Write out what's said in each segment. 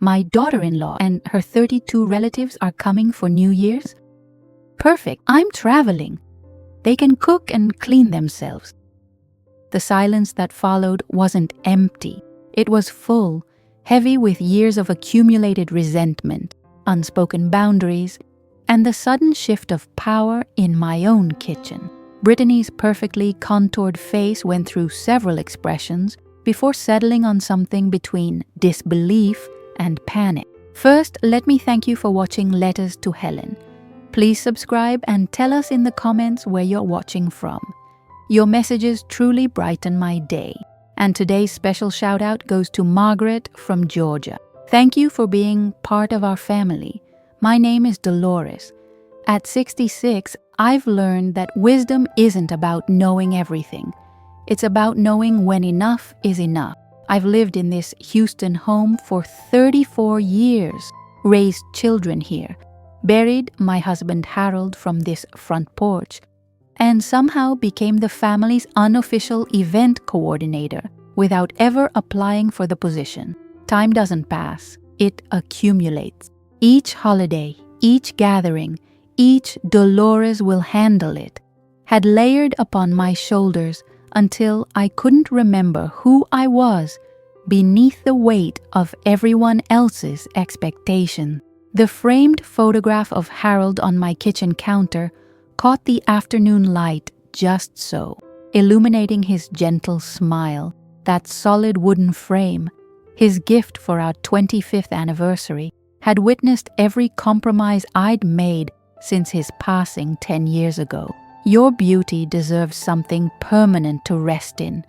My daughter-in-law and her 32 relatives are coming for New Year's? Perfect, I'm traveling. They can cook and clean themselves. The silence that followed wasn't empty. It was full, heavy with years of accumulated resentment, unspoken boundaries, and the sudden shift of power in my own kitchen. Brittany's perfectly contoured face went through several expressions before settling on something between disbelief and panic. First, let me thank you for watching Letters to Helen. Please subscribe and tell us in the comments where you're watching from. Your messages truly brighten my day. And today's special shout out goes to Margaret from Georgia. Thank you for being part of our family. My name is Dolores. At 66, I've learned that wisdom isn't about knowing everything. It's about knowing when enough is enough. I've lived in this Houston home for 34 years, raised children here, buried my husband Harold from this front porch, and somehow became the family's unofficial event coordinator without ever applying for the position. Time doesn't pass, it accumulates. Each holiday, each gathering, each Dolores will handle it, had layered upon my shoulders until I couldn't remember who I was beneath the weight of everyone else's expectation. The framed photograph of Harold on my kitchen counter caught the afternoon light just so, illuminating his gentle smile, that solid wooden frame, his gift for our 25th anniversary, had witnessed every compromise I'd made since his passing 10 years ago. Your beauty deserves something permanent to rest in,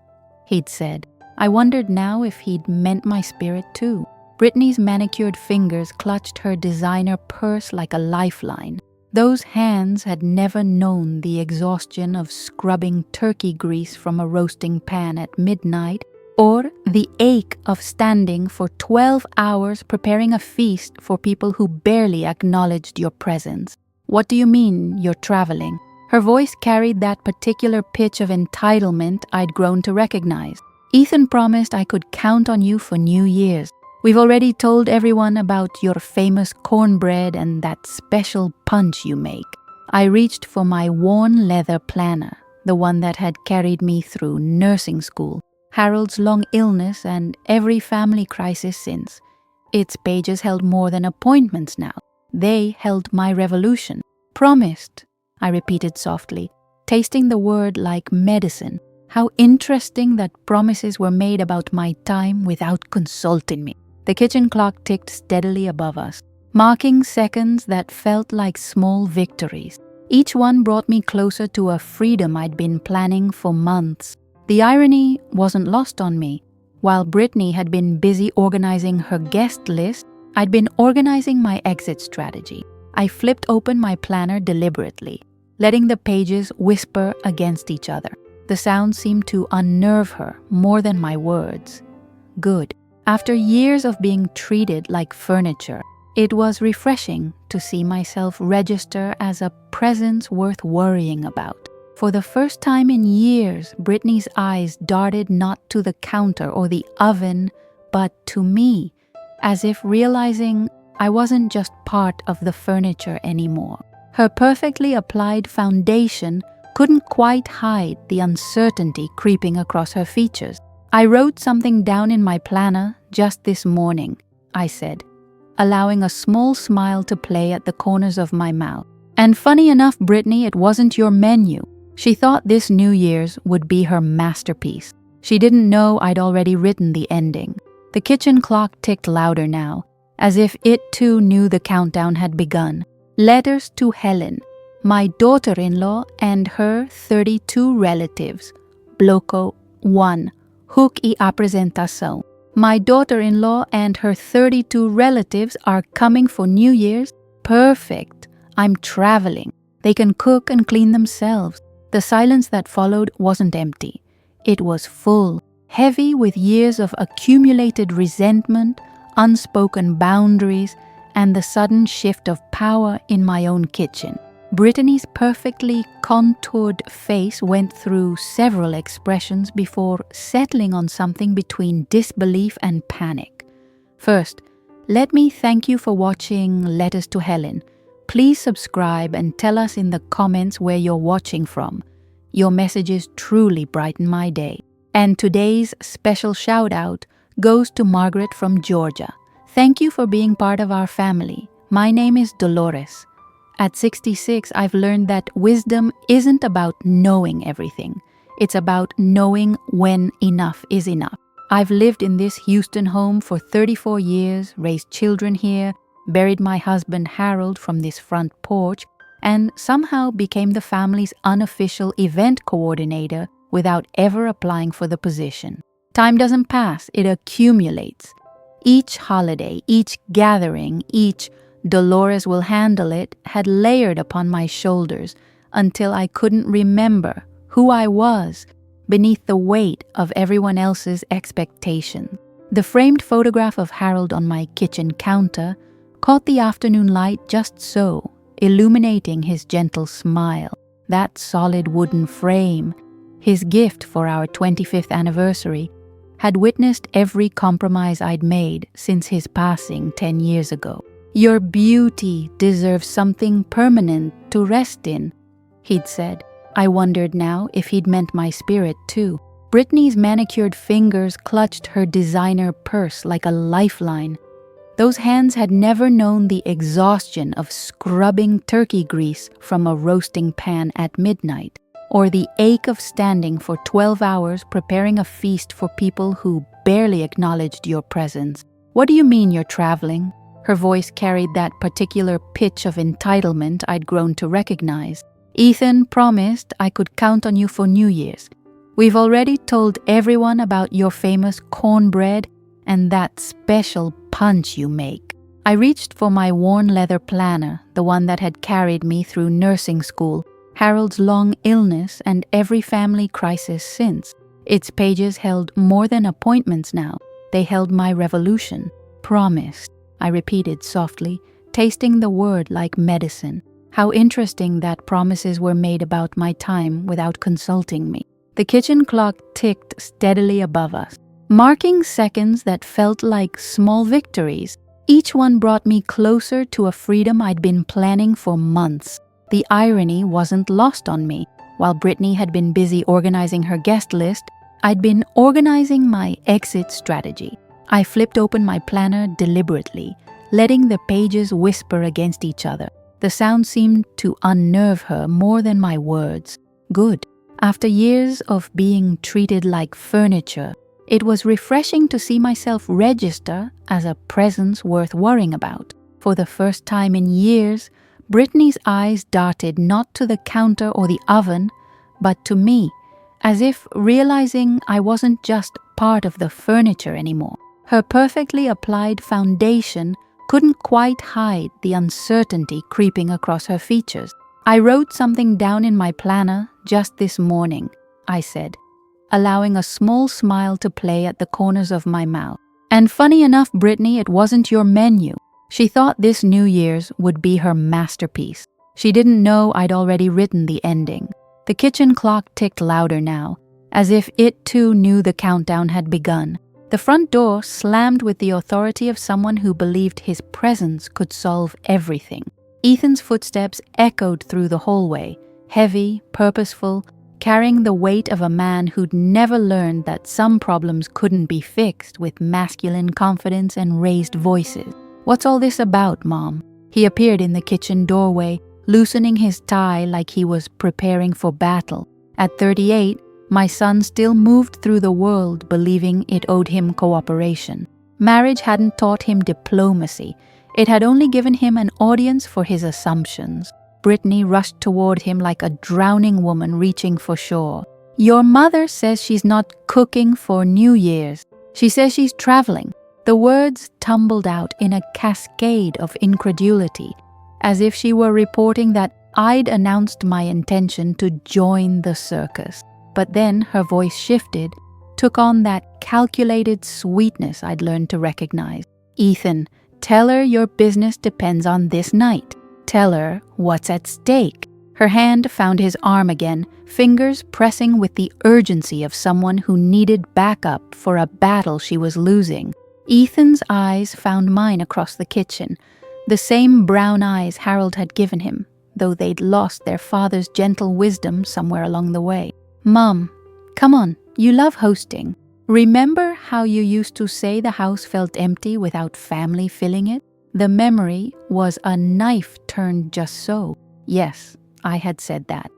he'd said. I wondered now if he'd meant my spirit too. Brittany's manicured fingers clutched her designer purse like a lifeline. Those hands had never known the exhaustion of scrubbing turkey grease from a roasting pan at midnight, or the ache of standing for 12 hours preparing a feast for people who barely acknowledged your presence. What do you mean you're traveling? Her voice carried that particular pitch of entitlement I'd grown to recognize. Ethan promised I could count on you for New Year's. We've already told everyone about your famous cornbread and that special punch you make. I reached for my worn leather planner, the one that had carried me through nursing school, Harold's long illness, and every family crisis since. Its pages held more than appointments now. They held my revolution. Promised, I repeated softly, tasting the word like medicine. How interesting that promises were made about my time without consulting me. The kitchen clock ticked steadily above us, marking seconds that felt like small victories. Each one brought me closer to a freedom I'd been planning for months. The irony wasn't lost on me. While Brittany had been busy organizing her guest list, I'd been organizing my exit strategy. I flipped open my planner deliberately, letting the pages whisper against each other. The sound seemed to unnerve her more than my words. Good. After years of being treated like furniture, it was refreshing to see myself register as a presence worth worrying about. For the first time in years, Brittany's eyes darted not to the counter or the oven, but to me, as if realizing I wasn't just part of the furniture anymore. Her perfectly applied foundation couldn't quite hide the uncertainty creeping across her features. I wrote something down in my planner just this morning, I said, allowing a small smile to play at the corners of my mouth. And funny enough, Brittany, it wasn't your menu. She thought this New Year's would be her masterpiece. She didn't know I'd already written the ending. The kitchen clock ticked louder now, as if it too knew the countdown had begun. Letters to Helen, my daughter-in-law and her 32 relatives. Bloco 1. Hook y apresentação. My daughter-in-law and her 32 relatives are coming for New Year's? Perfect. I'm traveling. They can cook and clean themselves. The silence that followed wasn't empty. It was full, heavy with years of accumulated resentment, unspoken boundaries, and the sudden shift of power in my own kitchen. Brittany's perfectly contoured face went through several expressions before settling on something between disbelief and panic. First, Let me thank you for watching Letters to Helen. Please subscribe and tell us in the comments where you're watching from. Your messages truly brighten my day. And today's special shout out goes to Margaret from Georgia. Thank you for being part of our family. My name is Dolores. At 66, I've learned that wisdom isn't about knowing everything. It's about knowing when enough is enough. I've lived in this Houston home for 34 years, raised children here, buried my husband Harold from this front porch, and somehow became the family's unofficial event coordinator without ever applying for the position. Time doesn't pass, it accumulates. Each holiday, each gathering, each Dolores will handle it had layered upon my shoulders until I couldn't remember who I was beneath the weight of everyone else's expectation. The framed photograph of Harold on my kitchen counter caught the afternoon light just so, illuminating his gentle smile. That solid wooden frame, his gift for our 25th anniversary, had witnessed every compromise I'd made since his passing 10 years ago. "Your beauty deserves something permanent to rest in," he'd said. I wondered now if he'd meant my spirit too. Brittany's manicured fingers clutched her designer purse like a lifeline. Those hands had never known the exhaustion of scrubbing turkey grease from a roasting pan at midnight, or the ache of standing for 12 hours preparing a feast for people who barely acknowledged your presence. "What do you mean you're traveling?" Her voice carried that particular pitch of entitlement I'd grown to recognize. "Ethan promised I could count on you for New Year's. We've already told everyone about your famous cornbread and that special punch you make." I reached for my worn leather planner, the one that had carried me through nursing school, Harold's long illness, and every family crisis since. Its pages held more than appointments now. They held my revolution. "Promised," I repeated softly, tasting the word like medicine. How interesting that promises were made about my time without consulting me. The kitchen clock ticked steadily above us, marking seconds that felt like small victories. Each one brought me closer to a freedom I'd been planning for months. The irony wasn't lost on me. While Brittany had been busy organizing her guest list, I'd been organizing my exit strategy. I flipped open my planner deliberately, letting the pages whisper against each other. The sound seemed to unnerve her more than my words. Good. After years of being treated like furniture, it was refreshing to see myself register as a presence worth worrying about. For the first time in years, Brittany's eyes darted not to the counter or the oven, but to me, as if realizing I wasn't just part of the furniture anymore. Her perfectly applied foundation couldn't quite hide the uncertainty creeping across her features. "I wrote something down in my planner just this morning," I said, allowing a small smile to play at the corners of my mouth. "And funny enough, Brittany, it wasn't your menu." She thought this New Year's would be her masterpiece. She didn't know I'd already written the ending. The kitchen clock ticked louder now, as if it too knew the countdown had begun. The front door slammed with the authority of someone who believed his presence could solve everything. Ethan's footsteps echoed through the hallway, heavy, purposeful, carrying the weight of a man who'd never learned that some problems couldn't be fixed with masculine confidence and raised voices. "What's all this about, Mom?" He appeared in the kitchen doorway, loosening his tie like he was preparing for battle. At 38, my son still moved through the world believing it owed him cooperation. Marriage hadn't taught him diplomacy. It had only given him an audience for his assumptions. Brittany rushed toward him like a drowning woman reaching for shore. "Your mother says she's not cooking for New Year's. She says she's traveling." The words tumbled out in a cascade of incredulity, as if she were reporting that I'd announced my intention to join the circus. But then her voice shifted, took on that calculated sweetness I'd learned to recognize. "Ethan, tell her your business depends on this night. Tell her what's at stake." Her hand found his arm again, fingers pressing with the urgency of someone who needed backup for a battle she was losing. Ethan's eyes found mine across the kitchen, the same brown eyes Harold had given him, though they'd lost their father's gentle wisdom somewhere along the way. "Mom, come on, you love hosting. Remember how you used to say the house felt empty without family filling it?" The memory was a knife turned just so. Yes, I had said that.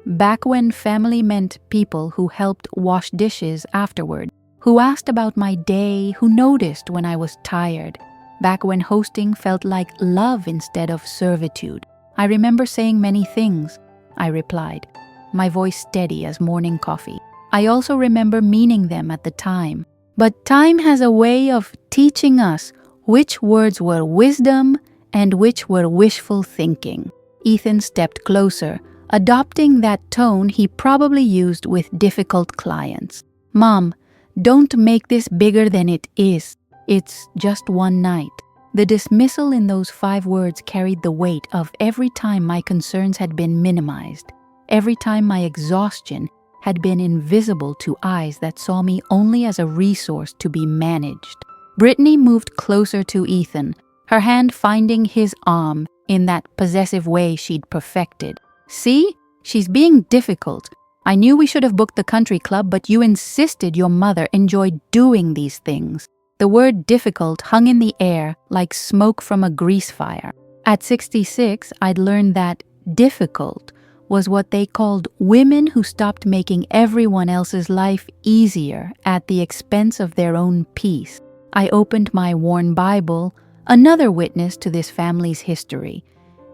Back when family meant people who helped wash dishes afterward, who asked about my day, who noticed when I was tired. Back when hosting felt like love instead of servitude. "I remember saying many things," I replied, my voice steady as morning coffee. "I also remember meaning them at the time. But time has a way of teaching us which words were wisdom and which were wishful thinking." Ethan stepped closer, adopting that tone he probably used with difficult clients. "Mom, don't make this bigger than it is. It's just one night." The dismissal in those 5 words carried the weight of every time my concerns had been minimized, every time my exhaustion had been invisible to eyes that saw me only as a resource to be managed. Brittany moved closer to Ethan, her hand finding his arm in that possessive way she'd perfected. "See? She's being difficult. I knew we should have booked the country club, but you insisted your mother enjoyed doing these things." The word difficult hung in the air like smoke from a grease fire. At 66, I'd learned that difficult was what they called women who stopped making everyone else's life easier at the expense of their own peace. I opened my worn Bible, another witness to this family's history,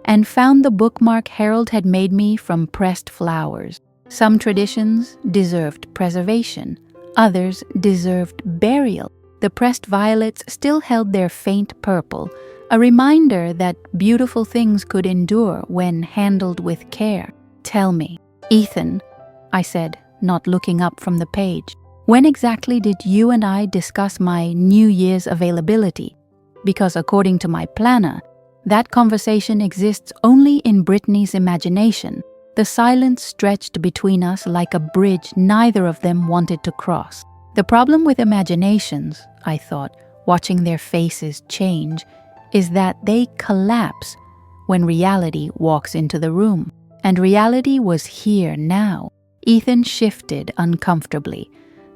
and found the bookmark Harold had made me from pressed flowers. Some traditions deserved preservation, others deserved burial. The pressed violets still held their faint purple, a reminder that beautiful things could endure when handled with care. "Tell me, Ethan," I said, not looking up from the page, "when exactly did you and I discuss my New Year's availability? Because according to my planner, that conversation exists only in Brittany's imagination." The silence stretched between us like a bridge neither of them wanted to cross. The problem with imaginations, I thought, watching their faces change, is that they collapse when reality walks into the room. And reality was here now. Ethan shifted uncomfortably,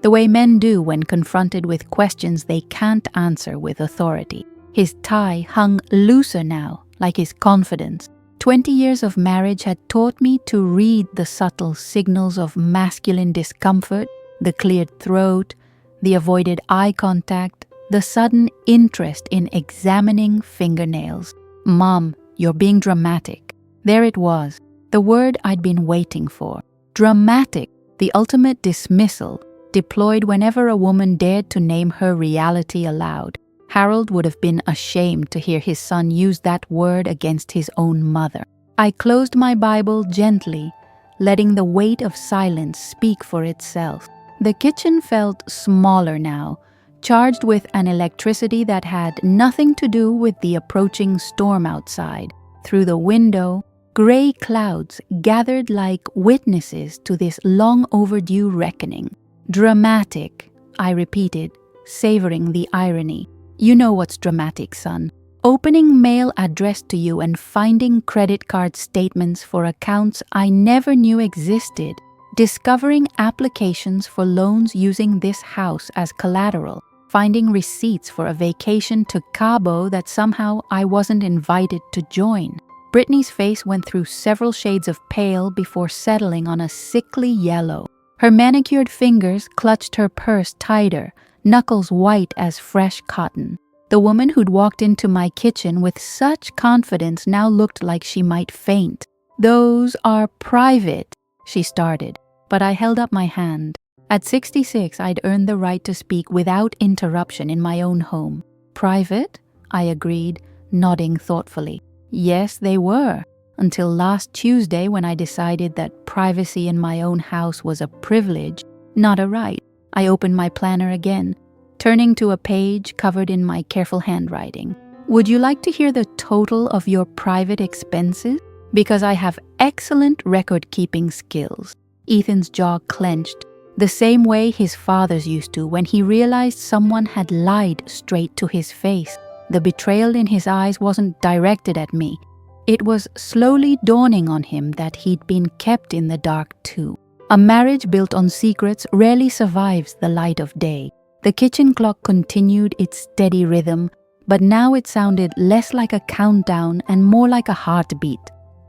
the way men do when confronted with questions they can't answer with authority. His tie hung looser now, like his confidence. 20 years of marriage had taught me to read the subtle signals of masculine discomfort, the cleared throat, the avoided eye contact, the sudden interest in examining fingernails. "Mom, you're being dramatic." There it was, the word I'd been waiting for. Dramatic, the ultimate dismissal, deployed whenever a woman dared to name her reality aloud. Harold would have been ashamed to hear his son use that word against his own mother. I closed my Bible gently, letting the weight of silence speak for itself. The kitchen felt smaller now, charged with an electricity that had nothing to do with the approaching storm outside. Through the window, gray clouds gathered like witnesses to this long overdue reckoning. "Dramatic," I repeated, savoring the irony. "You know what's dramatic, son. Opening mail addressed to you and finding credit card statements for accounts I never knew existed. Discovering applications for loans using this house as collateral. Finding receipts for a vacation to Cabo that somehow I wasn't invited to join." Brittany's face went through several shades of pale before settling on a sickly yellow. Her manicured fingers clutched her purse tighter, knuckles white as fresh cotton. The woman who'd walked into my kitchen with such confidence now looked like she might faint. "Those are private," she started, but I held up my hand. At 66, I'd earned the right to speak without interruption in my own home. "Private?" I agreed, nodding thoughtfully. "Yes, they were, until last Tuesday when I decided that privacy in my own house was a privilege, not a right." I opened my planner again, turning to a page covered in my careful handwriting. "Would you like to hear the total of your private expenses? Because I have excellent record-keeping skills." Ethan's jaw clenched, the same way his fathers used to when he realized someone had lied straight to his face. The betrayal in his eyes wasn't directed at me. It was slowly dawning on him that he'd been kept in the dark too. A marriage built on secrets rarely survives the light of day. The kitchen clock continued its steady rhythm, but now it sounded less like a countdown and more like a heartbeat.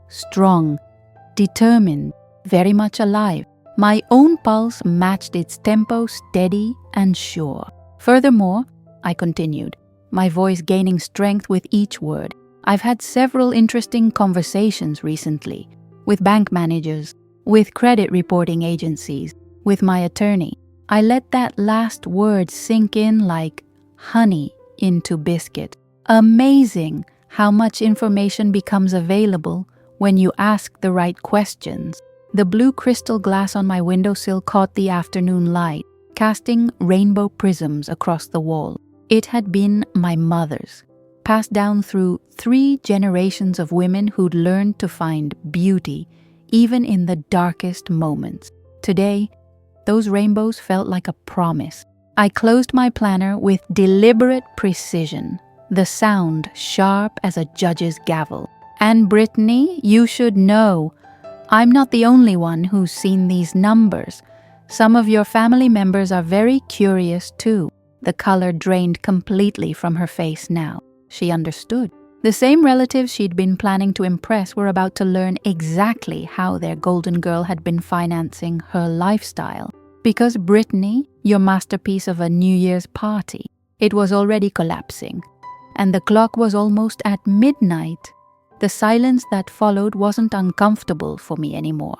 Strong, determined, very much alive. My own pulse matched its tempo, steady and sure. Furthermore, I continued, my voice gaining strength with each word, I've had several interesting conversations recently with bank managers, with credit reporting agencies, with my attorney. I let that last word sink in like honey into biscuit. Amazing how much information becomes available when you ask the right questions. The blue crystal glass on my windowsill caught the afternoon light, casting rainbow prisms across the wall. It had been my mother's, passed down through 3 generations of women who'd learned to find beauty even in the darkest moments. Today, those rainbows felt like a promise. I closed my planner with deliberate precision, the sound sharp as a judge's gavel. And Brittany, you should know, I'm not the only one who's seen these numbers. Some of your family members are very curious too. The color drained completely from her face now. She understood. The same relatives she'd been planning to impress were about to learn exactly how their golden girl had been financing her lifestyle. Because Brittany, your masterpiece of a New Year's party, it was already collapsing. And the clock was almost at midnight. The silence that followed wasn't uncomfortable for me anymore.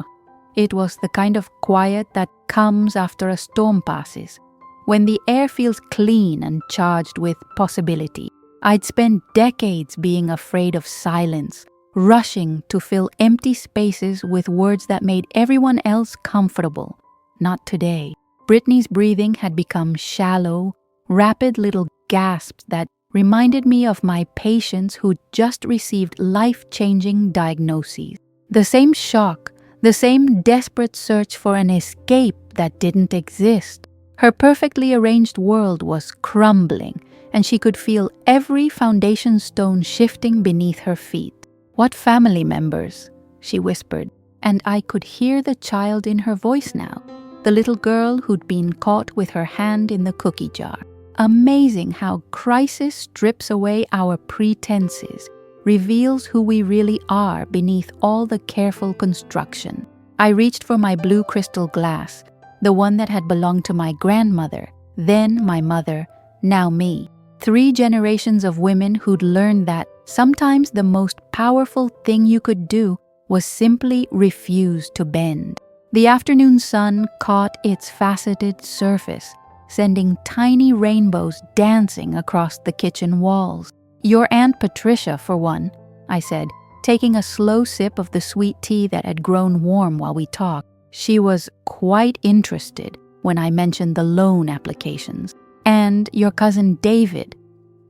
It was the kind of quiet that comes after a storm passes, when the air feels clean and charged with possibility. I'd spent decades being afraid of silence, rushing to fill empty spaces with words that made everyone else comfortable. Not today. Brittany's breathing had become shallow, rapid little gasps that reminded me of my patients who'd just received life-changing diagnoses. The same shock, the same desperate search for an escape that didn't exist. Her perfectly arranged world was crumbling, and she could feel every foundation stone shifting beneath her feet. "What family members?" she whispered, and I could hear the child in her voice now, the little girl who'd been caught with her hand in the cookie jar. Amazing how crisis strips away our pretenses, reveals who we really are beneath all the careful construction. I reached for my blue crystal glass, the one that had belonged to my grandmother, then my mother, now me. 3 generations of women who'd learned that sometimes the most powerful thing you could do was simply refuse to bend. The afternoon sun caught its faceted surface, sending tiny rainbows dancing across the kitchen walls. "Your Aunt Patricia, for one," I said, taking a slow sip of the sweet tea that had grown warm while we talked. She was quite interested when I mentioned the loan applications. "And your cousin David,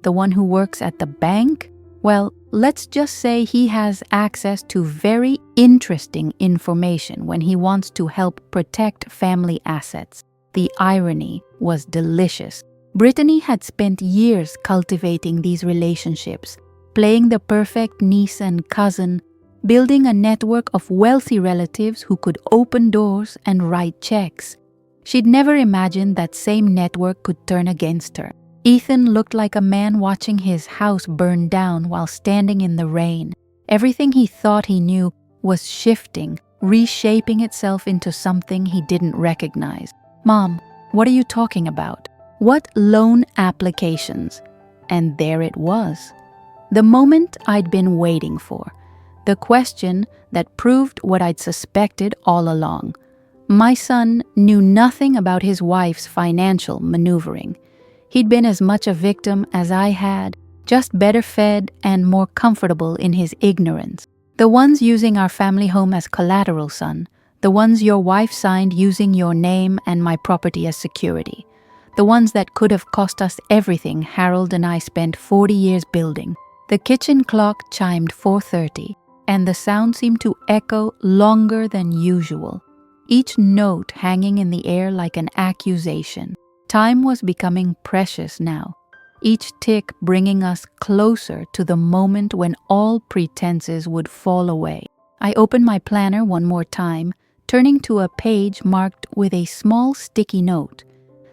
the one who works at the bank? Well, let's just say he has access to very interesting information when he wants to help protect family assets." The irony was delicious. Brittany had spent years cultivating these relationships, playing the perfect niece and cousin, building a network of wealthy relatives who could open doors and write checks. She'd never imagined that same network could turn against her. Ethan looked like a man watching his house burn down while standing in the rain. Everything he thought he knew was shifting, reshaping itself into something he didn't recognize. "Mom, what are you talking about? What loan applications?" And there it was. The moment I'd been waiting for. The question that proved what I'd suspected all along. My son knew nothing about his wife's financial maneuvering. He'd been as much a victim as I had, just better fed and more comfortable in his ignorance. "The ones using our family home as collateral, son. The ones your wife signed using your name and my property as security. The ones that could have cost us everything Harold and I spent 40 years building." The kitchen clock chimed 4:30, and the sound seemed to echo longer than usual. each note hanging in the air like an accusation. Time was becoming precious now, each tick bringing us closer to the moment when all pretenses would fall away. I opened my planner one more time, turning to a page marked with a small sticky note.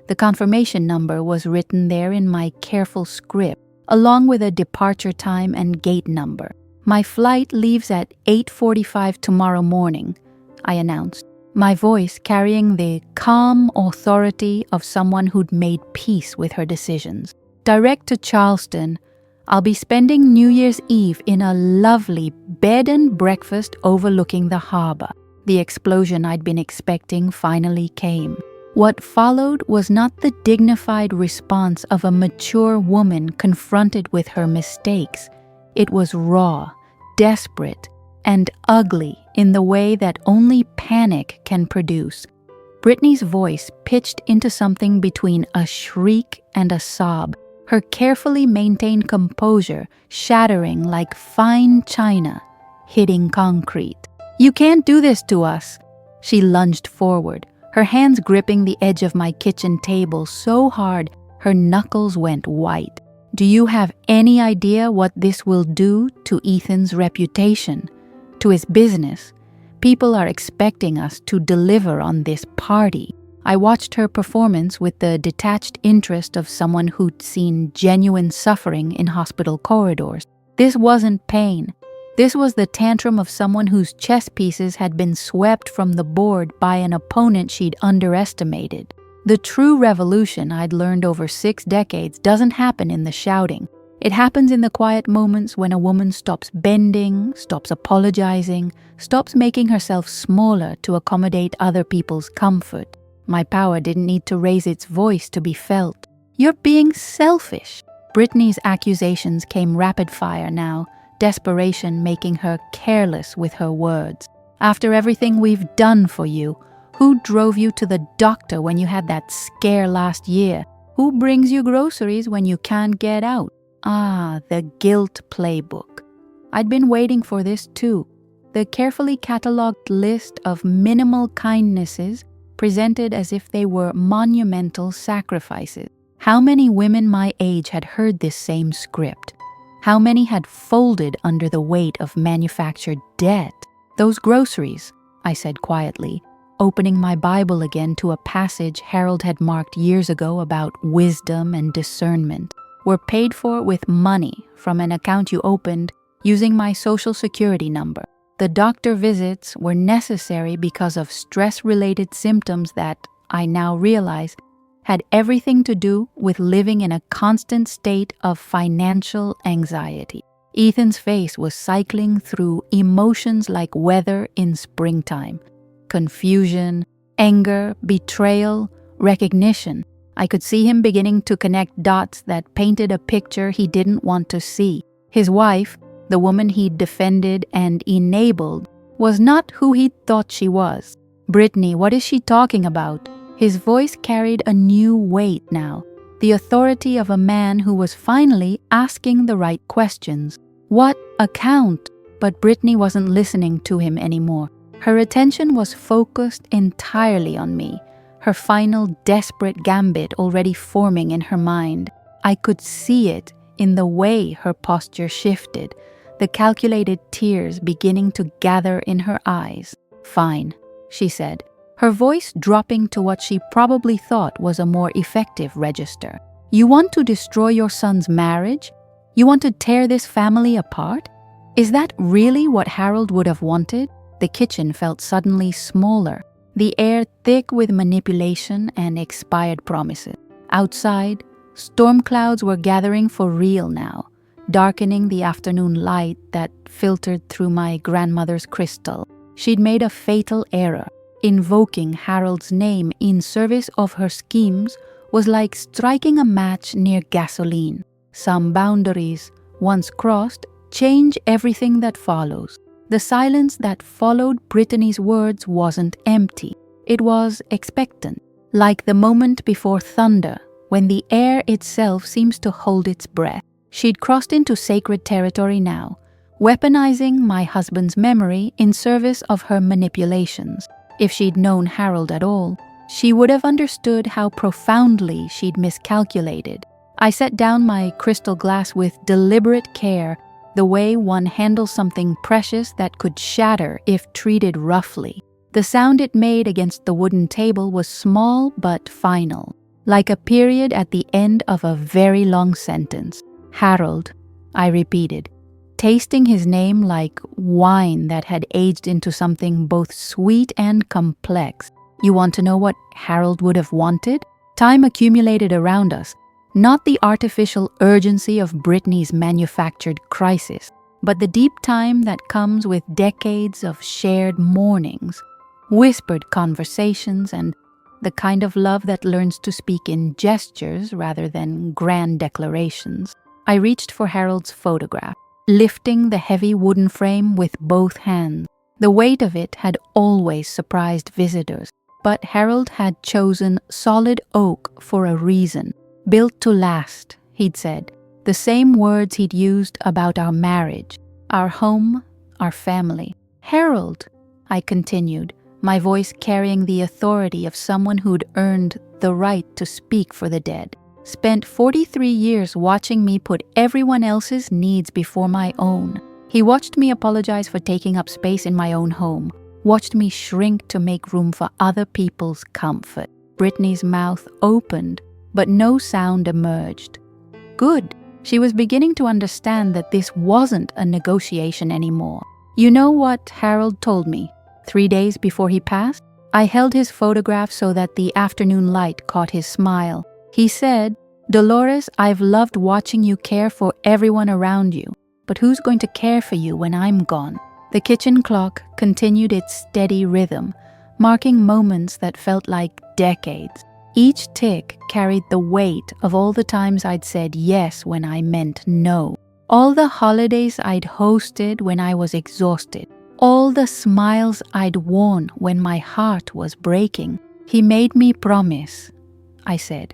The confirmation number was written there in my careful script, along with a departure time and gate number. "My flight leaves at 8:45 tomorrow morning," I announced, my voice carrying the calm authority of someone who'd made peace with her decisions. "Direct to Charleston. I'll be spending New Year's Eve in a lovely bed and breakfast overlooking the harbor." The explosion I'd been expecting finally came. What followed was not the dignified response of a mature woman confronted with her mistakes. It was raw, desperate, and ugly in the way that only panic can produce. Brittany's voice pitched into something between a shriek and a sob, her carefully maintained composure shattering like fine china hitting concrete. "You can't do this to us." She lunged forward, her hands gripping the edge of my kitchen table so hard her knuckles went white. "Do you have any idea what this will do to Ethan's reputation, to his business? People are expecting us to deliver on this party." I watched her performance with the detached interest of someone who'd seen genuine suffering in hospital corridors. This wasn't pain. This was the tantrum of someone whose chess pieces had been swept from the board by an opponent she'd underestimated. The true revolution I'd learned over 6 decades doesn't happen in the shouting. It happens in the quiet moments when a woman stops bending, stops apologizing, stops making herself smaller to accommodate other people's comfort. My power didn't need to raise its voice to be felt. "You're being selfish." Brittany's accusations came rapid fire now, desperation making her careless with her words. "After everything we've done for you, who drove you to the doctor when you had that scare last year? Who brings you groceries when you can't get out?" The guilt playbook. I'd been waiting for this too. The carefully catalogued list of minimal kindnesses presented as if they were monumental sacrifices. How many women my age had heard this same script? How many had folded under the weight of manufactured debt? "Those groceries," I said quietly, opening my Bible again to a passage Harold had marked years ago about wisdom and discernment, "were paid for with money from an account you opened using my social security number. The doctor visits were necessary because of stress-related symptoms that, I now realize, had everything to do with living in a constant state of financial anxiety." Ethan's face was cycling through emotions like weather in springtime. Confusion, anger, betrayal, recognition. I could see him beginning to connect dots that painted a picture he didn't want to see. His wife, the woman he'd defended and enabled, was not who he'd thought she was. "Brittany, what is she talking about?" His voice carried a new weight now, the authority of a man who was finally asking the right questions. "What account?" But Brittany wasn't listening to him anymore. Her attention was focused entirely on me, her final desperate gambit already forming in her mind. I could see it in the way her posture shifted, the calculated tears beginning to gather in her eyes. "Fine," she said, her voice dropping to what she probably thought was a more effective register. "You want to destroy your son's marriage? You want to tear this family apart? Is that really what Harold would have wanted?" The kitchen felt suddenly smaller, the air thick with manipulation and expired promises. Outside, storm clouds were gathering for real now, darkening the afternoon light that filtered through my grandmother's crystal. She'd made a fatal error. Invoking Harold's name in service of her schemes was like striking a match near gasoline. Some boundaries, once crossed, change everything that follows. The silence that followed Brittany's words wasn't empty. It was expectant, like the moment before thunder, when the air itself seems to hold its breath. She'd crossed into sacred territory now, weaponizing my husband's memory in service of her manipulations. If she'd known Harold at all, she would have understood how profoundly she'd miscalculated. I set down my crystal glass with deliberate care, the way one handles something precious that could shatter if treated roughly. The sound it made against the wooden table was small but final, like a period at the end of a very long sentence. "Harold," I repeated, tasting his name like wine that had aged into something both sweet and complex. You want to know what Harold would have wanted? Time accumulated around us, not the artificial urgency of Brittany's manufactured crisis, but the deep time that comes with decades of shared mornings, whispered conversations, and the kind of love that learns to speak in gestures rather than grand declarations. I reached for Harold's photograph, lifting the heavy wooden frame with both hands. The weight of it had always surprised visitors, but Harold had chosen solid oak for a reason. "Built to last," he'd said, the same words he'd used about our marriage, our home, our family. "Harold," I continued, my voice carrying the authority of someone who'd earned the right to speak for the dead, "spent 43 years watching me put everyone else's needs before my own. He watched me apologize for taking up space in my own home, watched me shrink to make room for other people's comfort." Brittany's mouth opened, but no sound emerged. Good. She was beginning to understand that this wasn't a negotiation anymore. "You know what Harold told me 3 days before he passed?" I held his photograph so that the afternoon light caught his smile. He said, "Dolores, I've loved watching you care for everyone around you, but who's going to care for you when I'm gone?" The kitchen clock continued its steady rhythm, marking moments that felt like decades. Each tick carried the weight of all the times I'd said yes when I meant no, all the holidays I'd hosted when I was exhausted, all the smiles I'd worn when my heart was breaking. "He made me promise," I said,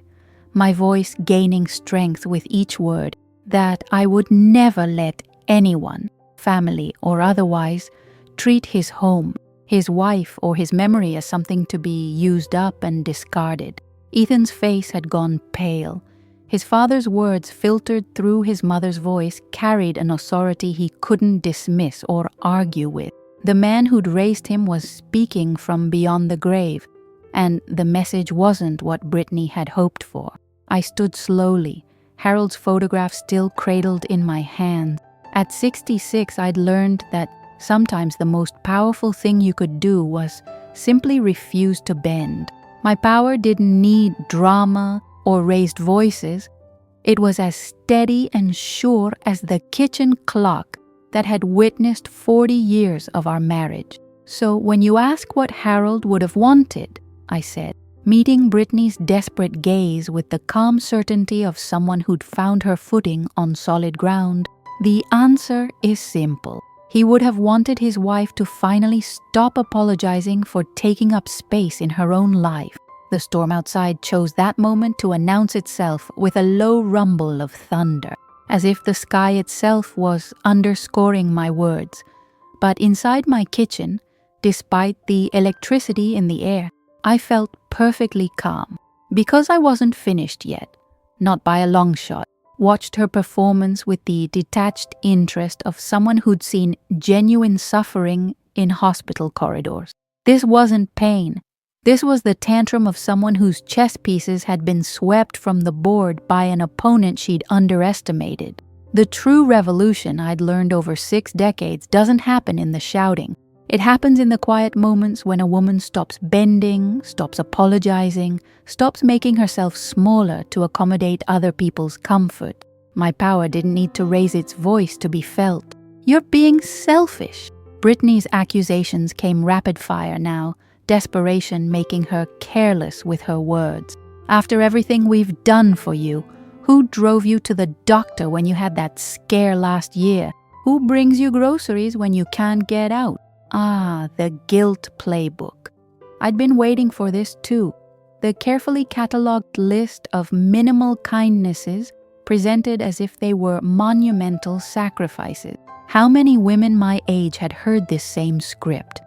my voice gaining strength with each word, "that I would never let anyone, family or otherwise, treat his home, his wife, or his memory as something to be used up and discarded." Ethan's face had gone pale. His father's words, filtered through his mother's voice, carried an authority he couldn't dismiss or argue with. The man who'd raised him was speaking from beyond the grave, and the message wasn't what Brittany had hoped for. I stood slowly, Harold's photograph still cradled in my hand. At 66, I'd learned that sometimes the most powerful thing you could do was simply refuse to bend. My power didn't need drama or raised voices. It was as steady and sure as the kitchen clock that had witnessed 40 years of our marriage. "So when you ask what Harold would have wanted," I said, meeting Brittany's desperate gaze with the calm certainty of someone who'd found her footing on solid ground, "the answer is simple. He would have wanted his wife to finally stop apologizing for taking up space in her own life." The storm outside chose that moment to announce itself with a low rumble of thunder, as if the sky itself was underscoring my words. But inside my kitchen, despite the electricity in the air, I felt perfectly calm, because I wasn't finished yet, not by a long shot. Watched her performance with the detached interest of someone who'd seen genuine suffering in hospital corridors. This wasn't pain. This was the tantrum of someone whose chess pieces had been swept from the board by an opponent she'd underestimated. The true revolution I'd learned over 6 decades doesn't happen in the shouting. It happens in the quiet moments when a woman stops bending, stops apologizing, stops making herself smaller to accommodate other people's comfort. My power didn't need to raise its voice to be felt. "You're being selfish." Brittany's accusations came rapid fire now, desperation making her careless with her words. "After everything we've done for you, who drove you to the doctor when you had that scare last year? Who brings you groceries when you can't get out?" Ah, the guilt playbook. I'd been waiting for this too. The carefully catalogued list of minimal kindnesses presented as if they were monumental sacrifices. How many women my age had heard this same script?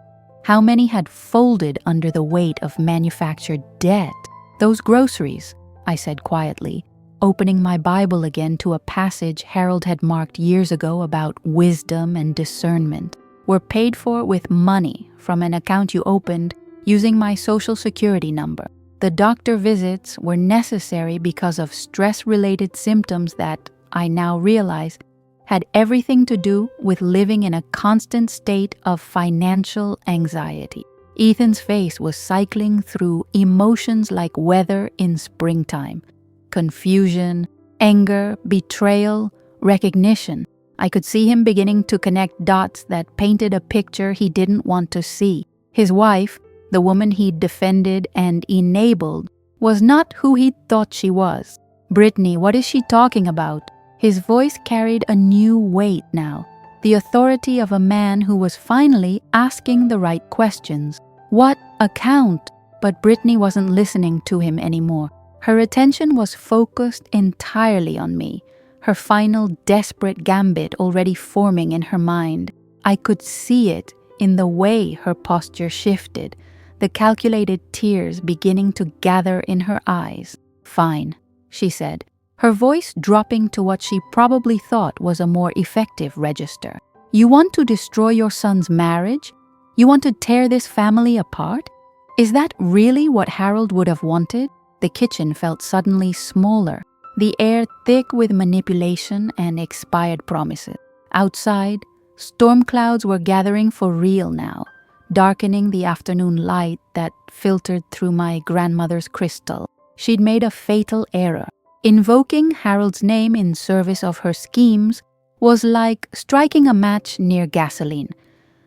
How many had folded under the weight of manufactured debt? "Those groceries," I said quietly, opening my Bible again to a passage Harold had marked years ago about wisdom and discernment, "were paid for with money from an account you opened using my social security number. The doctor visits were necessary because of stress-related symptoms that, I now realize, had everything to do with living in a constant state of financial anxiety." Ethan's face was cycling through emotions like weather in springtime. Confusion, anger, betrayal, recognition. I could see him beginning to connect dots that painted a picture he didn't want to see. His wife, the woman he'd defended and enabled, was not who he'd thought she was. "Brittany, what is she talking about?" His voice carried a new weight now, the authority of a man who was finally asking the right questions. "What account?" But Brittany wasn't listening to him anymore. Her attention was focused entirely on me, her final desperate gambit already forming in her mind. I could see it in the way her posture shifted, the calculated tears beginning to gather in her eyes. "Fine," she said, her voice dropping to what she probably thought was a more effective register. "You want to destroy your son's marriage? You want to tear this family apart? Is that really what Harold would have wanted?" The kitchen felt suddenly smaller, the air thick with manipulation and expired promises. Outside, storm clouds were gathering for real now, darkening the afternoon light that filtered through my grandmother's crystal. She'd made a fatal error. Invoking Harold's name in service of her schemes was like striking a match near gasoline.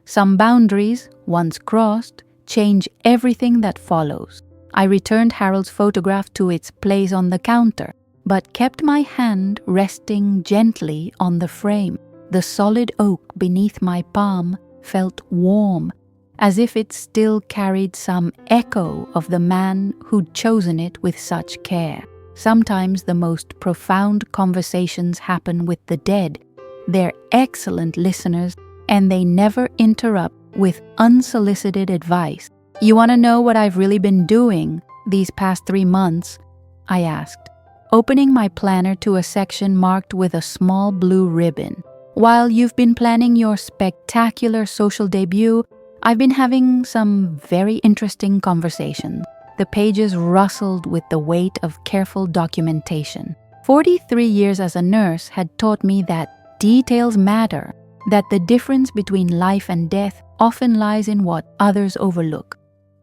Some boundaries, once crossed, change everything that follows. I returned Harold's photograph to its place on the counter, but kept my hand resting gently on the frame. The solid oak beneath my palm felt warm, as if it still carried some echo of the man who'd chosen it with such care. Sometimes the most profound conversations happen with the dead. They're excellent listeners, and they never interrupt with unsolicited advice. "You want to know what I've really been doing these past 3 months?" I asked, opening my planner to a section marked with a small blue ribbon. "While you've been planning your spectacular social debut, I've been having some very interesting conversations." The pages rustled with the weight of careful documentation. 43 years as a nurse had taught me that details matter, that the difference between life and death often lies in what others overlook.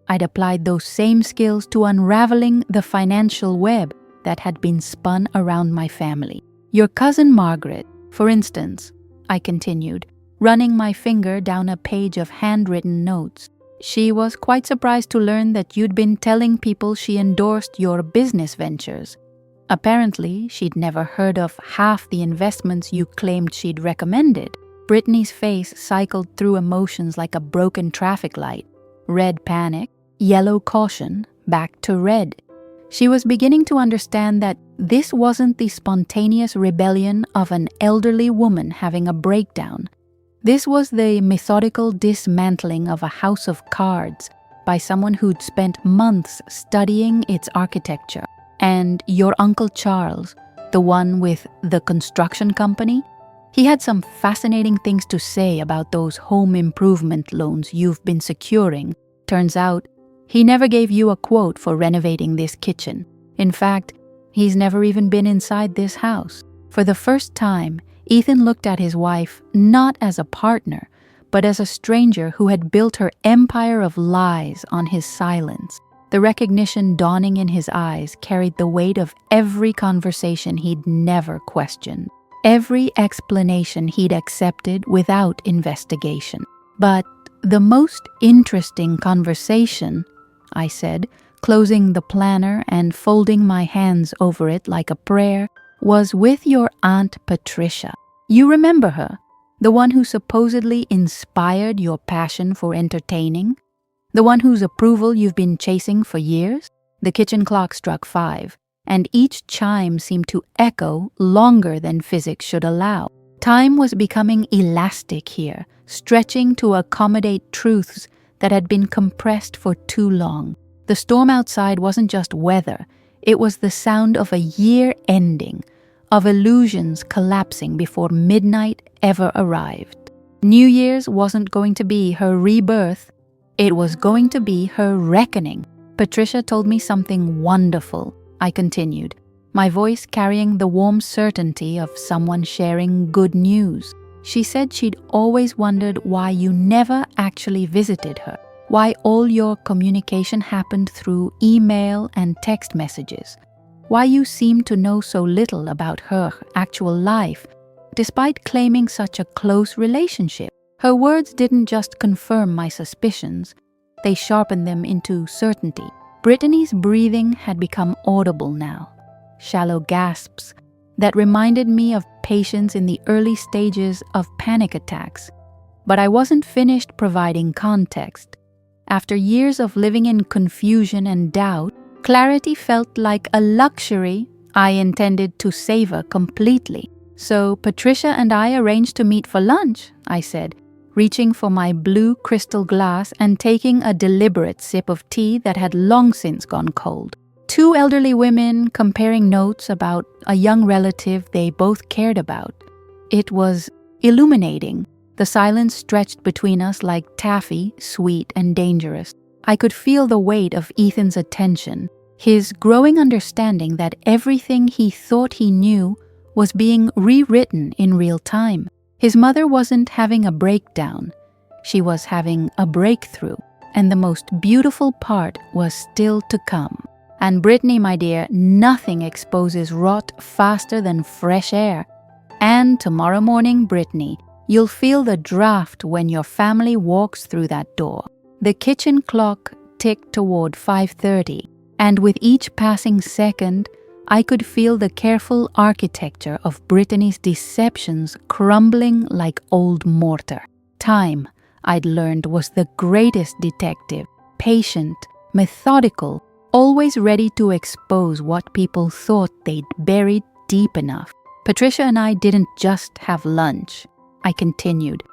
I'd applied those same skills to unraveling the financial web that had been spun around my family. "Your cousin Margaret, for instance," I continued, running my finger down a page of handwritten notes. "She was quite surprised to learn that you'd been telling people she endorsed your business ventures. Apparently, she'd never heard of half the investments you claimed she'd recommended." Brittany's face cycled through emotions like a broken traffic light. Red panic, yellow caution, back to red. She was beginning to understand that this wasn't the spontaneous rebellion of an elderly woman having a breakdown. This was the methodical dismantling of a house of cards by someone who'd spent months studying its architecture. "And your Uncle Charles, the one with the construction company? He had some fascinating things to say about those home improvement loans you've been securing. Turns out, he never gave you a quote for renovating this kitchen. In fact, he's never even been inside this house." For the first time, Ethan looked at his wife not as a partner, but as a stranger who had built her empire of lies on his silence. The recognition dawning in his eyes carried the weight of every conversation he'd never questioned, every explanation he'd accepted without investigation. "But the most interesting conversation," I said, closing the planner and folding my hands over it like a prayer, "was with your Aunt Patricia. You remember her, the one who supposedly inspired your passion for entertaining? The one whose approval you've been chasing for years?" The kitchen clock struck 5, and each chime seemed to echo longer than physics should allow. Time was becoming elastic here, stretching to accommodate truths that had been compressed for too long. The storm outside wasn't just weather, it was the sound of a year ending, of illusions collapsing before midnight ever arrived. New Year's wasn't going to be her rebirth, it was going to be her reckoning. Patricia told me something wonderful, I continued, my voice carrying the warm certainty of someone sharing good news. She said she'd always wondered why you never actually visited her, why all your communication happened through email and text messages, why you seemed to know so little about her actual life, despite claiming such a close relationship. Her words didn't just confirm my suspicions, they sharpened them into certainty. Brittany's breathing had become audible now, shallow gasps that reminded me of patients in the early stages of panic attacks. But I wasn't finished providing context. After years of living in confusion and doubt, clarity felt like a luxury I intended to savor completely. So Patricia and I arranged to meet for lunch, I said, reaching for my blue crystal glass and taking a deliberate sip of tea that had long since gone cold. Two elderly women comparing notes about a young relative they both cared about. It was illuminating. The silence stretched between us like taffy, sweet and dangerous. I could feel the weight of Ethan's attention, his growing understanding that everything he thought he knew was being rewritten in real time. His mother wasn't having a breakdown. She was having a breakthrough, and the most beautiful part was still to come. And Brittany, my dear, nothing exposes rot faster than fresh air. And tomorrow morning, Brittany, you'll feel the draft when your family walks through that door. The kitchen clock ticked toward 5:30, and with each passing second, I could feel the careful architecture of Brittany's deceptions crumbling like old mortar. Time, I'd learned, was the greatest detective, patient, methodical, always ready to expose what people thought they'd buried deep enough. Patricia and I didn't just have lunch, I continued,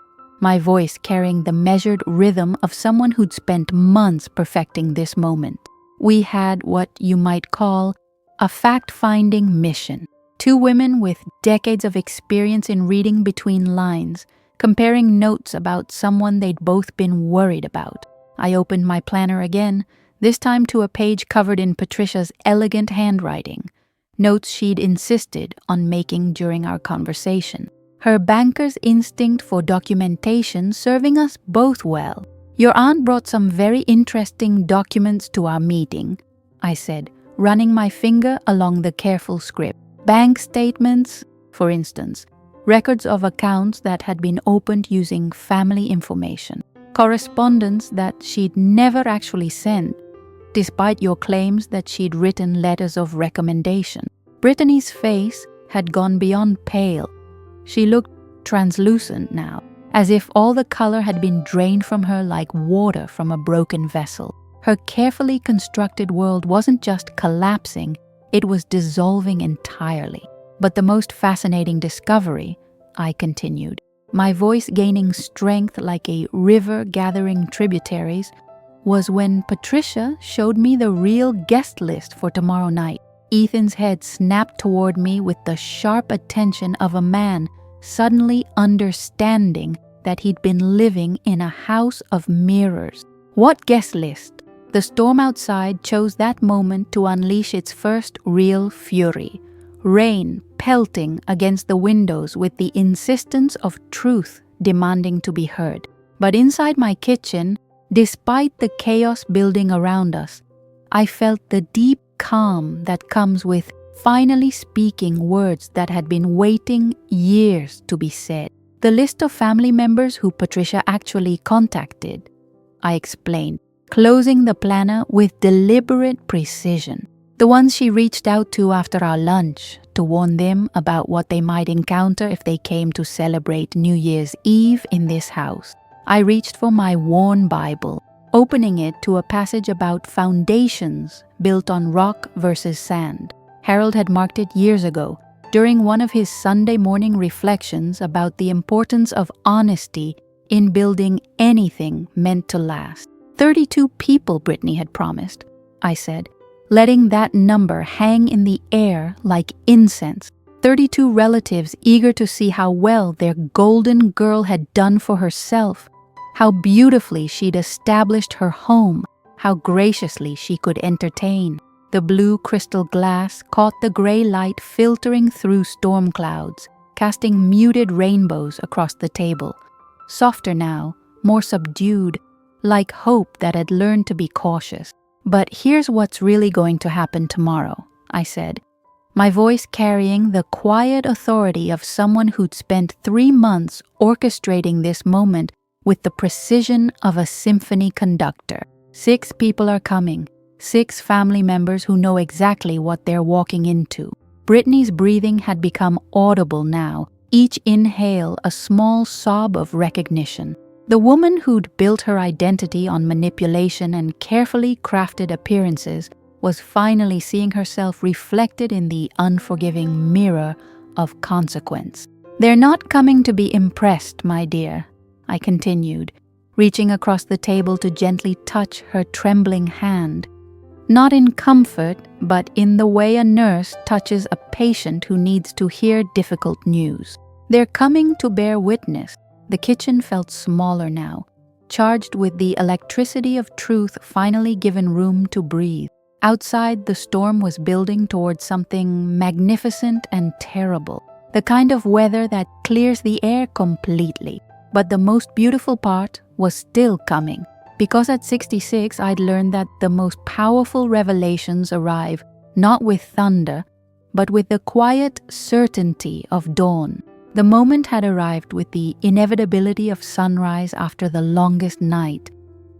my voice carrying the measured rhythm of someone who'd spent months perfecting this moment. We had what you might call a fact-finding mission. Two women with decades of experience in reading between lines, comparing notes about someone they'd both been worried about. I opened my planner again, this time to a page covered in Patricia's elegant handwriting, notes she'd insisted on making during our conversation. Her banker's instinct for documentation serving us both well. Your aunt brought some very interesting documents to our meeting, I said, running my finger along the careful script. Bank statements, for instance, records of accounts that had been opened using family information, correspondence that she'd never actually sent, despite your claims that she'd written letters of recommendation. Brittany's face had gone beyond pale. She looked translucent now, as if all the color had been drained from her like water from a broken vessel. Her carefully constructed world wasn't just collapsing, it was dissolving entirely. But the most fascinating discovery, I continued, my voice gaining strength like a river gathering tributaries, was when Patricia showed me the real guest list for tomorrow night. Ethan's head snapped toward me with the sharp attention of a man suddenly understanding that he'd been living in a house of mirrors. What guest list? The storm outside chose that moment to unleash its first real fury. Rain pelting against the windows with the insistence of truth demanding to be heard. But inside my kitchen, despite the chaos building around us, I felt the deep calm that comes with finally speaking words that had been waiting years to be said. The list of family members who Patricia actually contacted, I explained, closing the planner with deliberate precision. The ones she reached out to after our lunch to warn them about what they might encounter if they came to celebrate New Year's Eve in this house. I reached for my worn Bible, opening it to a passage about foundations built on rock versus sand. Harold had marked it years ago, during one of his Sunday morning reflections about the importance of honesty in building anything meant to last. 32 people Brittany had promised, I said, letting that number hang in the air like incense. 32 relatives eager to see how well their golden girl had done for herself, how beautifully she'd established her home, how graciously she could entertain. The blue crystal glass caught the gray light filtering through storm clouds, casting muted rainbows across the table. Softer now, more subdued, like hope that had learned to be cautious. "But here's what's really going to happen tomorrow," I said, my voice carrying the quiet authority of someone who'd spent 3 months orchestrating this moment with the precision of a symphony conductor. 6 people are coming, 6 family members who know exactly what they're walking into. Brittany's breathing had become audible now, each inhale a small sob of recognition. The woman who'd built her identity on manipulation and carefully crafted appearances was finally seeing herself reflected in the unforgiving mirror of consequence. "They're not coming to be impressed, my dear," I continued, reaching across the table to gently touch her trembling hand. Not in comfort, but in the way a nurse touches a patient who needs to hear difficult news. "They're coming to bear witness." The kitchen felt smaller now, charged with the electricity of truth finally given room to breathe. Outside, the storm was building towards something magnificent and terrible, the kind of weather that clears the air completely. But the most beautiful part was still coming, because at 66 I'd learned that the most powerful revelations arrive not with thunder, but with the quiet certainty of dawn. The moment had arrived with the inevitability of sunrise after the longest night.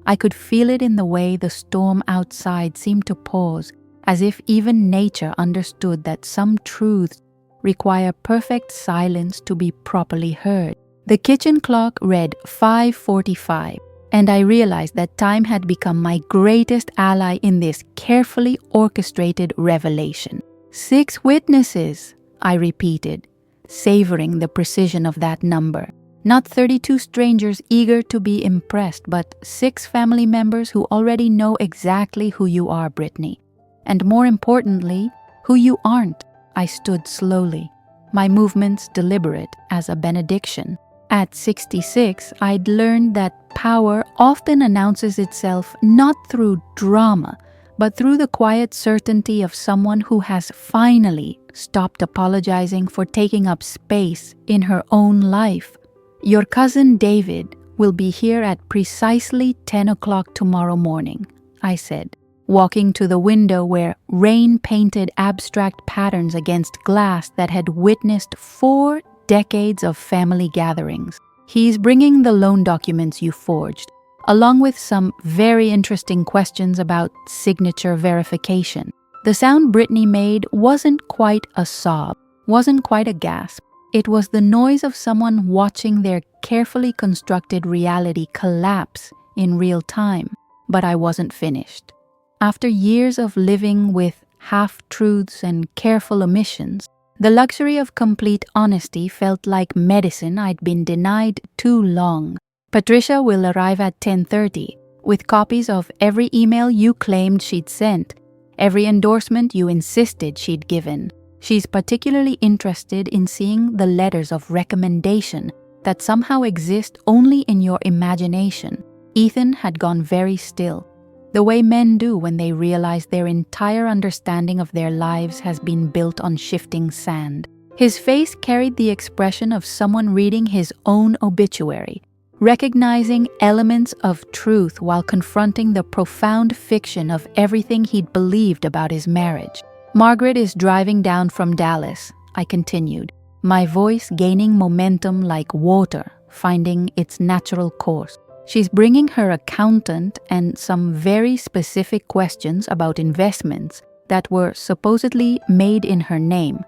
I could feel it in the way the storm outside seemed to pause, as if even nature understood that some truths require perfect silence to be properly heard. The kitchen clock read 5:45, and I realized that time had become my greatest ally in this carefully orchestrated revelation. 6 witnesses, I repeated, savoring the precision of that number. Not 32 strangers eager to be impressed, but 6 family members who already know exactly who you are, Brittany. And more importantly, who you aren't. I stood slowly, my movements deliberate as a benediction. At 66, I'd learned that power often announces itself not through drama, but through the quiet certainty of someone who has finally stopped apologizing for taking up space in her own life. "Your cousin David will be here at precisely 10 o'clock tomorrow morning," I said, walking to the window where rain painted abstract patterns against glass that had witnessed 4 decades of family gatherings. "He's bringing the loan documents you forged, along with some very interesting questions about signature verification." The sound Brittany made wasn't quite a sob, wasn't quite a gasp. It was the noise of someone watching their carefully constructed reality collapse in real time. But I wasn't finished. After years of living with half-truths and careful omissions, the luxury of complete honesty felt like medicine I'd been denied too long. "Patricia will arrive at 10:30, with copies of every email you claimed she'd sent, every endorsement you insisted she'd given. She's particularly interested in seeing the letters of recommendation that somehow exist only in your imagination." Ethan had gone very still, the way men do when they realize their entire understanding of their lives has been built on shifting sand. His face carried the expression of someone reading his own obituary, recognizing elements of truth while confronting the profound fiction of everything he'd believed about his marriage. "Margaret is driving down from Dallas," I continued, my voice gaining momentum like water, finding its natural course. "She's bringing her accountant and some very specific questions about investments that were supposedly made in her name.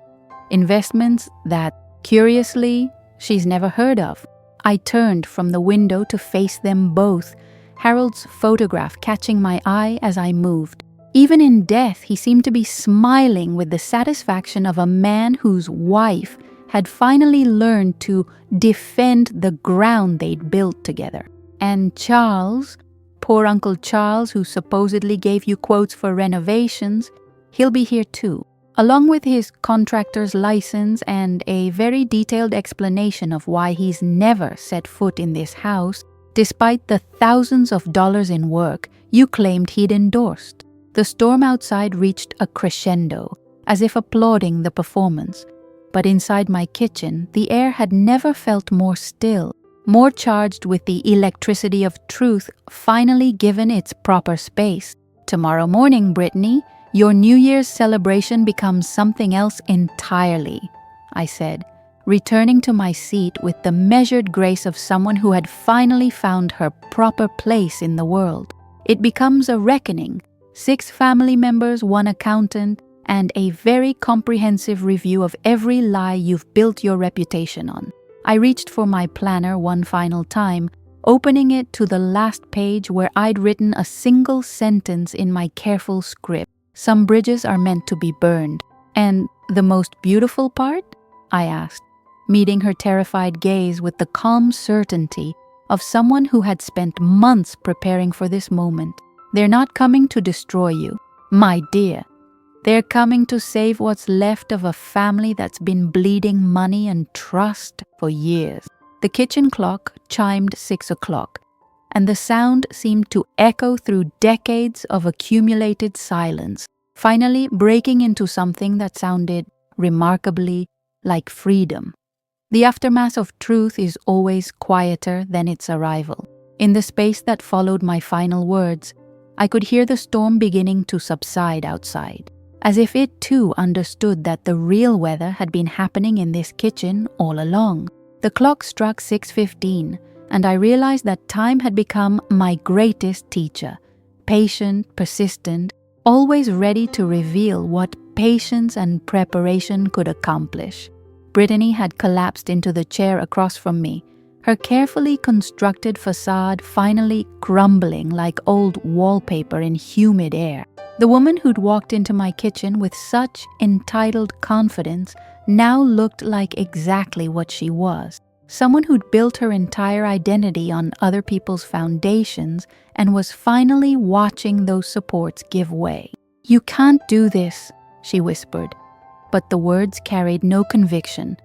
Investments that, curiously, she's never heard of." I turned from the window to face them both, Harold's photograph catching my eye as I moved. Even in death, he seemed to be smiling with the satisfaction of a man whose wife had finally learned to defend the ground they'd built together. "And Charles," poor Uncle Charles, who supposedly gave you quotes for renovations, he'll be here too, along with his contractor's license and a very detailed explanation of why he's never set foot in this house, despite the thousands of dollars in work you claimed he'd endorsed. The storm outside reached a crescendo, as if applauding the performance. But inside my kitchen, the air had never felt more still, more charged with the electricity of truth finally given its proper space. Tomorrow morning, Brittany, your New Year's celebration becomes something else entirely, I said, returning to my seat with the measured grace of someone who had finally found her proper place in the world. It becomes a reckoning, 6 family members, 1 accountant, and a very comprehensive review of every lie you've built your reputation on. I reached for my planner one final time, opening it to the last page where I'd written a single sentence in my careful script. Some bridges are meant to be burned. And the most beautiful part? I asked, meeting her terrified gaze with the calm certainty of someone who had spent months preparing for this moment. They're not coming to destroy you, my dear. They're coming to save what's left of a family that's been bleeding money and trust for years. The kitchen clock chimed 6 o'clock, and the sound seemed to echo through decades of accumulated silence, finally breaking into something that sounded remarkably like freedom. The aftermath of truth is always quieter than its arrival. In the space that followed my final words, I could hear the storm beginning to subside outside, as if it too understood that the real weather had been happening in this kitchen all along. The clock struck 6:15, and I realized that time had become my greatest teacher, patient, persistent, always ready to reveal what patience and preparation could accomplish. Brittany had collapsed into the chair across from me, her carefully constructed facade finally crumbling like old wallpaper in humid air. The woman who'd walked into my kitchen with such entitled confidence now looked like exactly what she was. Someone who'd built her entire identity on other people's foundations and was finally watching those supports give way. "You can't do this," she whispered, but the words carried no conviction.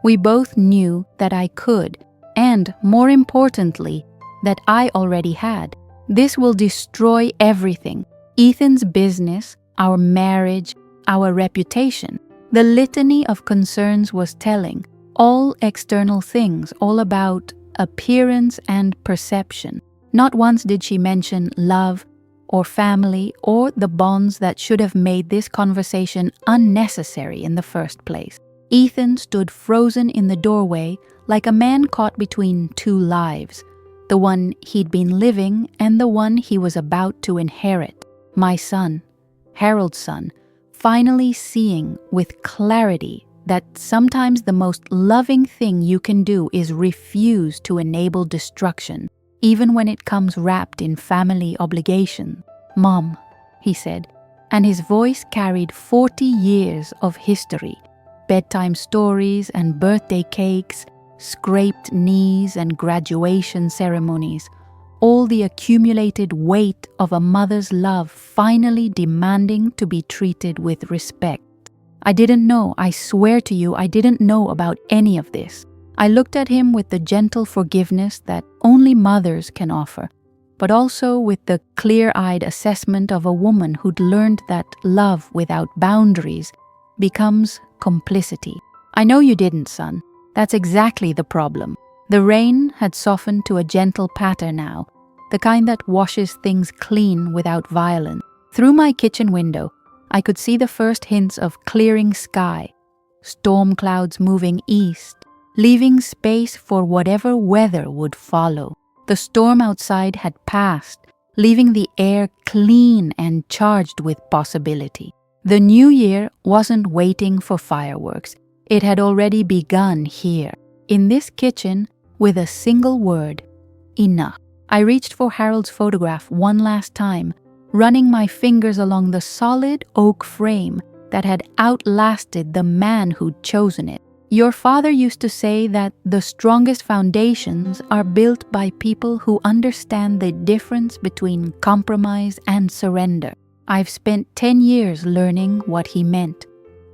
We both knew that I could, and more importantly, that I already had. This will destroy everything. Ethan's business, our marriage, our reputation. The litany of concerns was telling. All external things, all about appearance and perception. Not once did she mention love or family or the bonds that should have made this conversation unnecessary in the first place. Ethan stood frozen in the doorway like a man caught between 2 lives, the one he'd been living and the one he was about to inherit. My son, Harold's son, finally seeing with clarity that sometimes the most loving thing you can do is refuse to enable destruction, even when it comes wrapped in family obligation. "Mom," he said, and his voice carried 40 years of history, bedtime stories and birthday cakes, scraped knees and graduation ceremonies, all the accumulated weight of a mother's love finally demanding to be treated with respect. I didn't know, I swear to you, I didn't know about any of this. I looked at him with the gentle forgiveness that only mothers can offer, but also with the clear-eyed assessment of a woman who'd learned that love without boundaries becomes complicity. "I know you didn't, son. That's exactly the problem." The rain had softened to a gentle patter now, the kind that washes things clean without violence. Through my kitchen window, I could see the first hints of clearing sky, storm clouds moving east, leaving space for whatever weather would follow. The storm outside had passed, leaving the air clean and charged with possibility. The new year wasn't waiting for fireworks. It had already begun here, in this kitchen, with a single word: enough. I reached for Harold's photograph one last time, running my fingers along the solid oak frame that had outlasted the man who'd chosen it. Your father used to say that the strongest foundations are built by people who understand the difference between compromise and surrender. I've spent 10 years learning what he meant.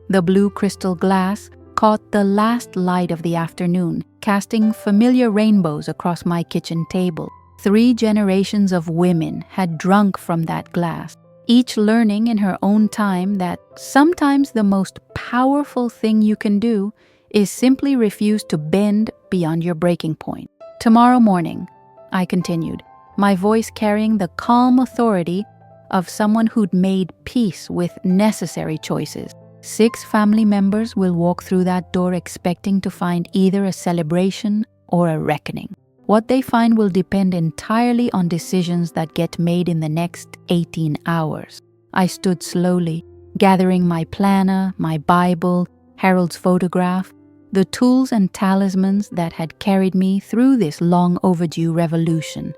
The blue crystal glass caught the last light of the afternoon, casting familiar rainbows across my kitchen table. 3 generations of women had drunk from that glass, each learning in her own time that sometimes the most powerful thing you can do is simply refuse to bend beyond your breaking point. Tomorrow morning, I continued, my voice carrying the calm authority of someone who'd made peace with necessary choices. 6 family members will walk through that door expecting to find either a celebration or a reckoning. What they find will depend entirely on decisions that get made in the next 18 hours. I stood slowly, gathering my planner, my Bible, Harold's photograph, the tools and talismans that had carried me through this long overdue revolution.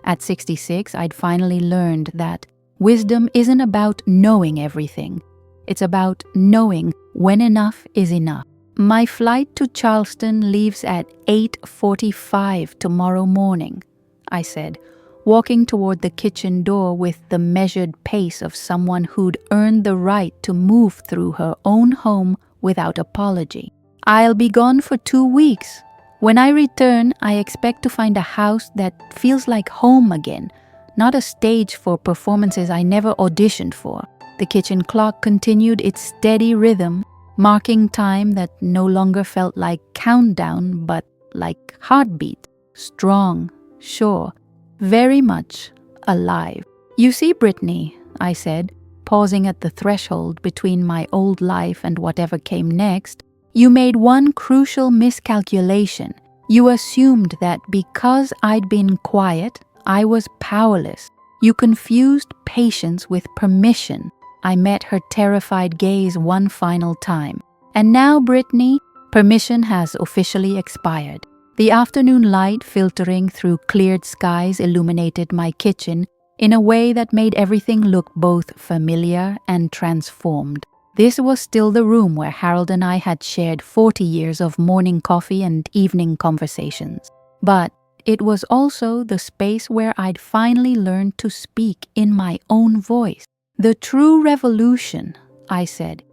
At 66, I'd finally learned that wisdom isn't about knowing everything. It's about knowing when enough is enough. My flight to Charleston leaves at 8:45 tomorrow morning, I said, walking toward the kitchen door with the measured pace of someone who'd earned the right to move through her own home without apology. I'll be gone for 2 weeks. When I return, I expect to find a house that feels like home again, not a stage for performances I never auditioned for. The kitchen clock continued its steady rhythm, marking time that no longer felt like countdown but like heartbeat, strong, sure, very much alive. You see, Brittany, I said, pausing at the threshold between my old life and whatever came next, you made one crucial miscalculation. You assumed that because I'd been quiet, I was powerless. You confused patience with permission. I met her terrified gaze one final time. And now, Brittany, permission has officially expired. The afternoon light filtering through cleared skies illuminated my kitchen in a way that made everything look both familiar and transformed. This was still the room where Harold and I had shared 40 years of morning coffee and evening conversations. But it was also the space where I'd finally learned to speak in my own voice. The true revolution, I said,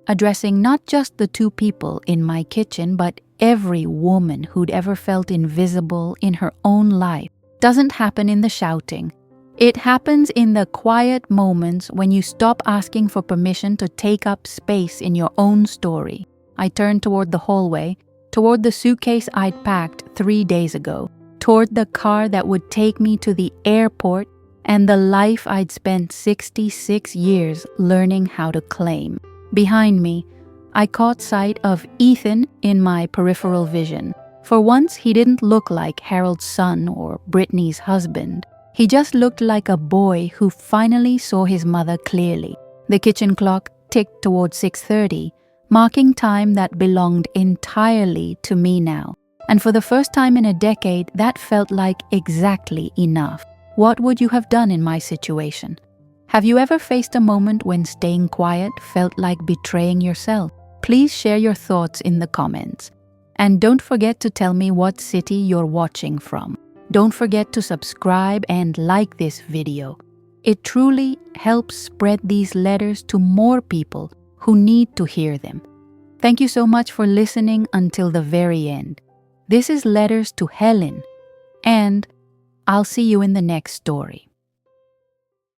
addressing not just the 2 people in my kitchen, but every woman who'd ever felt invisible in her own life, doesn't happen in the shouting. It happens in the quiet moments when you stop asking for permission to take up space in your own story. I turned toward the hallway, toward the suitcase I'd packed 3 days ago, toward the car that would take me to the airport and the life I'd spent 66 years learning how to claim. Behind me, I caught sight of Ethan in my peripheral vision. For once, he didn't look like Harold's son or Brittany's husband. He just looked like a boy who finally saw his mother clearly. The kitchen clock ticked toward 6:30, marking time that belonged entirely to me now. And for the first time in a decade, that felt like exactly enough. What would you have done in my situation? Have you ever faced a moment when staying quiet felt like betraying yourself? Please share your thoughts in the comments. And don't forget to tell me what city you're watching from. Don't forget to subscribe and like this video. It truly helps spread these letters to more people who need to hear them. Thank you so much for listening until the very end. This is Letters to Helen, and I'll see you in the next story.